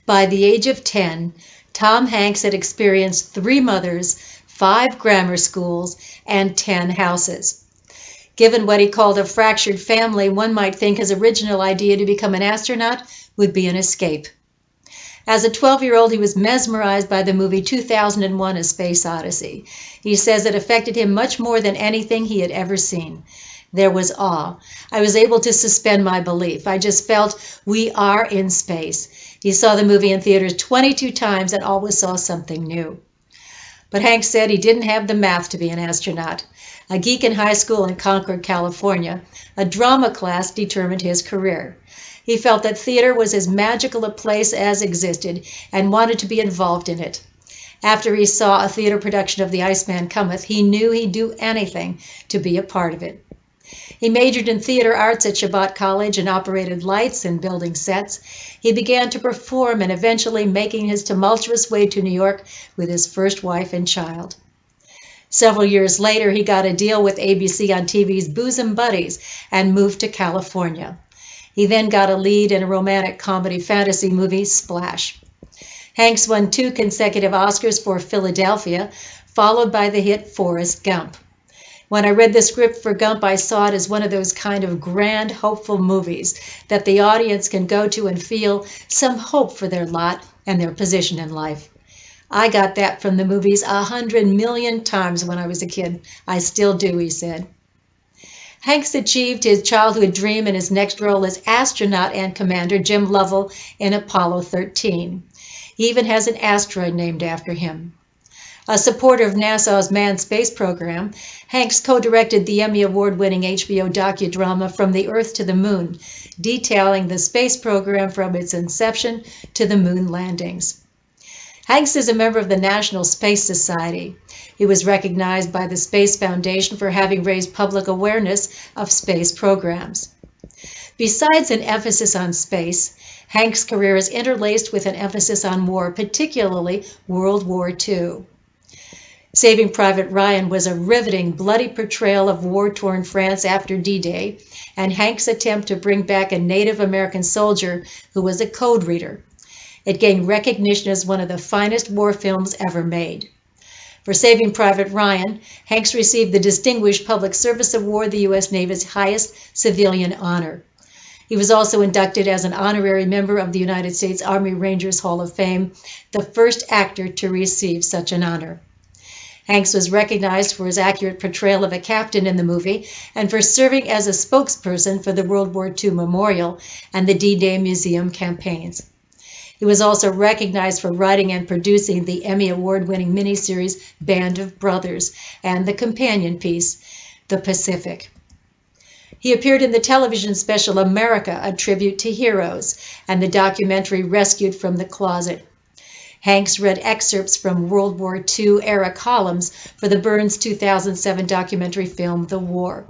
By the age of 10, Tom Hanks had experienced 3 mothers, 5 grammar schools, and 10 houses. Given what he called a fractured family, one might think his original idea to become an astronaut would be an escape. As a 12-year-old, he was mesmerized by the movie 2001: A Space Odyssey. He says it affected him much more than anything he had ever seen. There was awe. I was able to suspend my belief. I just felt we are in space. He saw the movie in theaters 22 times and always saw something new. But Hank said he didn't have the math to be an astronaut. A geek in high school in Concord, California, a drama class determined his career. He felt that theater was as magical a place as existed and wanted to be involved in it. After he saw a theater production of The Iceman Cometh, he knew he'd do anything to be a part of it. He majored in theater arts at Shabbat College and operated lights and building sets. He began to perform and eventually making his tumultuous way to New York with his first wife and child. Several years later, he got a deal with ABC on TV's Bosom Buddies and moved to California. He then got a lead in a romantic comedy fantasy movie, Splash. Hanks won 2 consecutive Oscars for Philadelphia, followed by the hit Forrest Gump. When I read the script for Gump, I saw it as one of those kind of grand, hopeful movies that the audience can go to and feel some hope for their lot and their position in life. I got that from the movies 100 million times when I was a kid. I still do, he said. Hanks achieved his childhood dream in his next role as astronaut and commander Jim Lovell in Apollo 13. He even has an asteroid named after him. A supporter of NASA's manned space program, Hanks co-directed the Emmy Award-winning HBO docudrama From the Earth to the Moon, detailing the space program from its inception to the moon landings. Hanks is a member of the National Space Society. He was recognized by the Space Foundation for having raised public awareness of space programs. Besides an emphasis on space, Hanks' career is interlaced with an emphasis on war, particularly World War II. Saving Private Ryan was a riveting, bloody portrayal of war-torn France after D-Day, and Hanks' attempt to bring back a Native American soldier who was a code reader. It gained recognition as one of the finest war films ever made. For Saving Private Ryan, Hanks received the Distinguished Public Service Award, the U.S. Navy's highest civilian honor. He was also inducted as an honorary member of the United States Army Rangers Hall of Fame, the first actor to receive such an honor. Hanks was recognized for his accurate portrayal of a captain in the movie and for serving as a spokesperson for the World War II Memorial and the D-Day Museum campaigns. He was also recognized for writing and producing the Emmy Award-winning miniseries Band of Brothers and the companion piece, The Pacific. He appeared in the television special America, a tribute to heroes, and the documentary Rescued from the Closet. Hanks read excerpts from World War II-era columns for the Burns 2007 documentary film The War.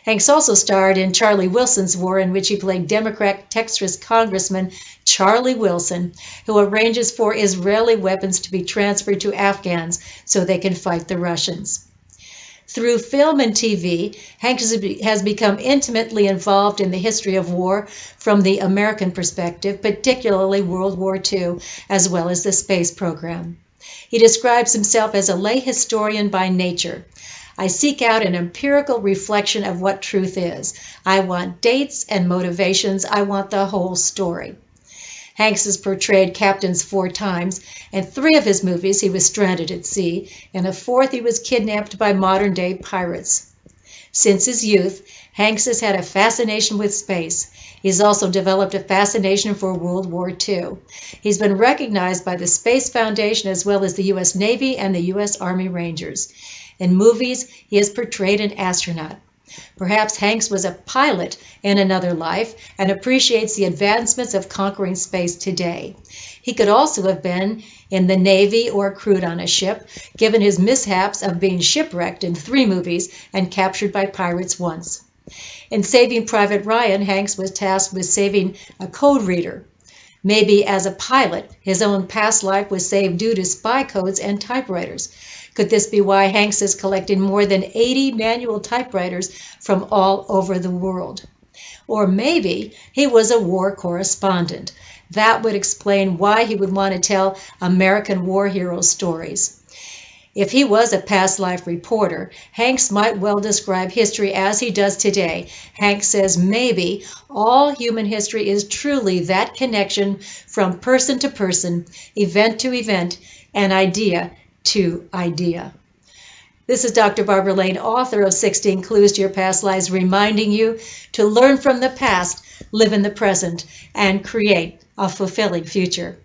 Hanks also starred in Charlie Wilson's War, in which he played Democrat Texas Congressman Charlie Wilson, who arranges for Israeli weapons to be transferred to Afghans so they can fight the Russians. Through film and TV, Hanks has become intimately involved in the history of war from the American perspective, particularly World War II, as well as the space program. He describes himself as a lay historian by nature. I seek out an empirical reflection of what truth is. I want dates and motivations. I want the whole story. Hanks has portrayed captains 4 times. In 3 of his movies, he was stranded at sea. In a 4th, he was kidnapped by modern-day pirates. Since his youth, Hanks has had a fascination with space. He's also developed a fascination for World War II. He's been recognized by the Space Foundation as well as the U.S. Navy and the U.S. Army Rangers. In movies, he has portrayed an astronaut. Perhaps Hanks was a pilot in another life and appreciates the advancements of conquering space today. He could also have been in the Navy or crewed on a ship, given his mishaps of being shipwrecked in 3 movies and captured by pirates once. In Saving Private Ryan, Hanks was tasked with saving a code reader. Maybe as a pilot, his own past life was saved due to spy codes and typewriters. Could this be why Hanks has collected more than 80 manual typewriters from all over the world? Or maybe he was a war correspondent. That would explain why he would want to tell American war hero stories. If he was a past life reporter, Hanks might well describe history as he does today. Hanks says maybe all human history is truly that connection from person to person, event to event, and idea to idea. This is Dr. Barbara Lane, author of 16 Clues to Your Past Lives, reminding you to learn from the past, live in the present, and create a fulfilling future.